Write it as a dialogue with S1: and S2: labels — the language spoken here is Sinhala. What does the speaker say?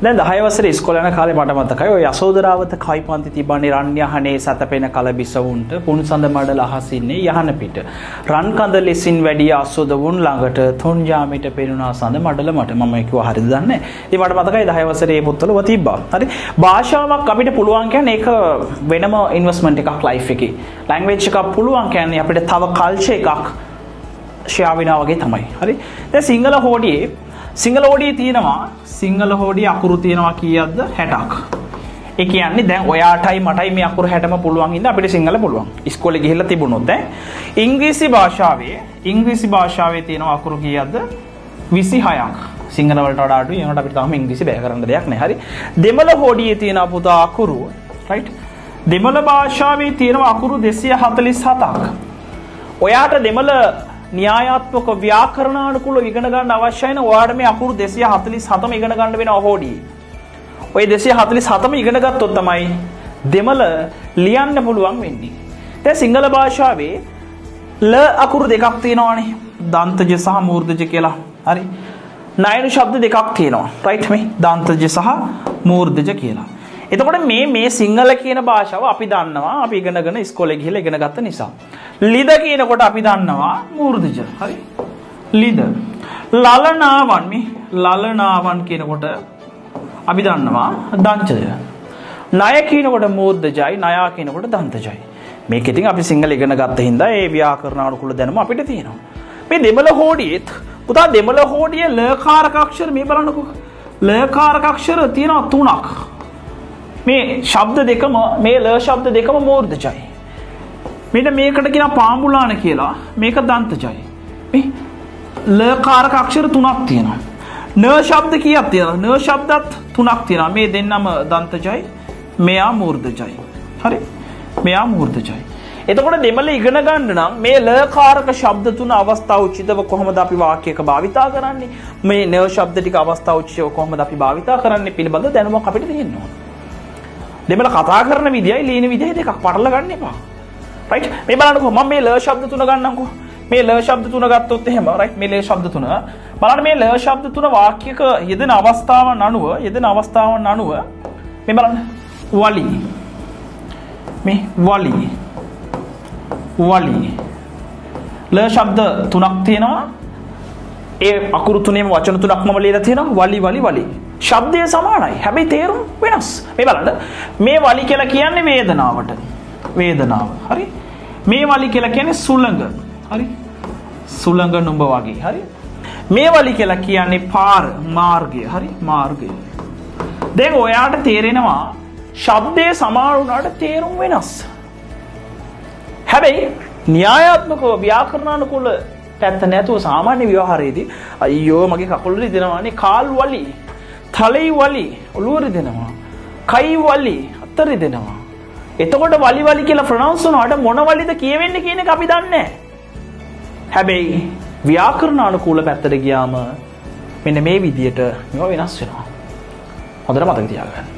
S1: දැන් 10 වසරේ ඉස්කෝලේ යන කාලේ මට මතකයි ඔය යසෝදරාවත කවි පන්ති තිබන්නේ රන්යහනේ සතපෙන කලබිසවුන්ට පුන්සඳ මඩල අහසින්නේ යහන පිට රන් කඳ ලෙසින් වැඩි අසෝදවුන් ළඟට තුන් යාමිට පෙනුනා සඳ මඩල මට මම කිව්වා හරිද දන්නේ ඉතින් මට මතකයි 10 වසරේ පොත්වල ඔය තිබ්බා හරි භාෂාවක් අපිට පුළුවන් කියන්නේ ඒක වෙනම ඉන්වෙස්ට්මන්ට් එකක් ලයිෆ් එකේ ලැන්ග්වේජ් එකක් පුළුවන් කියන්නේ අපිට තව කල්චර් එකක් ෂෙයා වෙනවා වගේ තමයි හරි දැන් සිංහල හෝඩියේ තියෙනවා සිංහල හෝඩිය අකුරු තියෙනවා කීයක්ද 60ක්. ඒ කියන්නේ දැන් ඔයාටයි මටයි මේ අකුරු 60ම පුළුවන් ඉඳ අපිට සිංහල පුළුවන්. ඉස්කෝලේ ගිහිල්ලා තිබුණොත් ඉංග්‍රීසි භාෂාවේ තියෙනවා අකුරු කීයක්ද 26ක්. සිංහල වලට වඩා අඩුයි. ඒකට අපිට තාම ඉංග්‍රීසි බෑ කරන්න දෙයක් නැහැ. හරි. දෙමළ හෝඩියේ තියෙන පුතා අකුරු රයිට්. දෙමළ භාෂාවේ තියෙනවා අකුරු 247ක්. ඔයාට දෙමළ න්‍යායාත්මක ව්‍යාකරණානුකූලව ඉගෙන ගන්න අවශ්‍යයි නම් ඔයාලට මේ අකුරු 247ම ඉගෙන ගන්න වෙනවා හෝඩියේ. ඔය 247ම ඉගෙන ගත්තොත් තමයි දෙමළ ලියන්න පුළුවන් වෙන්නේ. දැන් සිංහල භාෂාවේ ල අකුරු දෙකක් තියෙනවානේ. දන්තජ සහ මූර්ධජ කියලා. හරි. නයන ශබ්ද දෙකක් තියෙනවා. රයිට් මේ දන්තජ සහ මූර්ධජ කියලා. එතකොට මේ සිංහල කියන භාෂාව අපි දන්නවා අපි ඉගෙනගෙන ඉස්කෝලේ ගිහලා ඉගෙන ගත්ත නිසා. ලිද කියනකොට අපි දන්නවා මූර්ධජ. හරි. ලිද. ලලනාවන් කියනකොට අපි දන්නවා දන්තජ. ණය කියනකොට මූර්ධජයි, ණයා කියනකොට දන්තජයි. මේක ඉතින් අපි සිංහල ඉගෙන ගත්ත හින්දා ඒ ව්‍යාකරණානුකූල දැනුම අපිට තියෙනවා. මේ දෙමළ හෝඩියෙත් පුතා දෙමළ හෝඩියේ ල කාරක අක්ෂර මේ බලන්නකෝ. ල කාරක අක්ෂර තියෙනවා 3ක්. මේ ශබ්ද දෙකම මේ ල ශබ්ද දෙකම මූර්ධජයි. මෙන්න මේකට කියනවා පාඹුලාන කියලා. මේක දන්තජයි. මේ ල කාරක අක්ෂර 3ක් තියෙනවා. න ශබ්ද කීයක් තියෙනවද? න ශබ්දත් 3ක් තියෙනවා. මේ දෙන්නම දන්තජයි. මෙයා මූර්ධජයි. හරි. මෙයා මූර්ධජයි. එතකොට දෙමළ ඉගෙන ගන්න නම් මේ ල කාරක ශබ්ද තුන අවස්ථා උචිතව කොහොමද අපි වාක්‍යයක භාවිතා කරන්නේ? මේ න ශබ්ද ටික අවස්ථා උචිතව කොහොමද අපි භාවිතා කරන්නේ පිළිබඳ දැනුමක් අපිට තියෙන්න ඕන. දෙමළ කතා කරන විදියයි ලියන විදියයි දෙකක් පටල ගන්න එපා. රයිට් මේ බලන්නකෝ මම මේ ල ශබ්ද තුන ගන්නම්කෝ. මේ ල ශබ්ද තුන ගත්තොත් එහෙම රයිට් මේ ල ශබ්ද තුන බලන්න මේ ල ශබ්ද තුන වාක්‍යයක යෙදෙන අවස්ථාවන් අනුව මේ බලන්න වලි මේ වලි ල ශබ්ද තුනක් තියෙනවා. ඒ අකුරු තුනේම වචන තුනක්ම ලියලා තියෙනවා වලි ශබ්දය සමානයි. හැබැයි තේරුම් වෙනස්. මේ බලන්න. මේ වලි කියලා කියන්නේ වේදනාවට. හරි. මේ වලි කියලා කියන්නේ සුළඟ. හරි. සුළඟ නුඹ වගේ. හරි. මේ වලි කියලා කියන්නේ මාර්ගය. හරි. මාර්ගය. දැන් ඔයාට තේරෙනවා ශබ්දයේ සමාන වුණාට තේරුම් වෙනස්. හැබැයි න්‍යායාත්මකව ව්‍යාකරණානුකූල පැත්ත නැතුව සාමාන්‍ය ව්‍යවහාරයේදී අයියෝ මගේ කකුල රිදෙනවානේ කාල් වලි තලයි වලි ඔළුව රිදෙනවා කයි වලි අත රිදෙනවා එතකොට වලි කියලා ප්‍රොනවුන්ස් කරනවාට මොන වලිද කියවෙන්නේ කියන එක අපි දන්නේ නැහැ. හැබැයි ව්‍යාකරණානුකූල පැත්තට ගියාම මෙන්න මේ විදියට මේවා වෙනස් වෙනවා. හොඳට මතක තියාගන්න.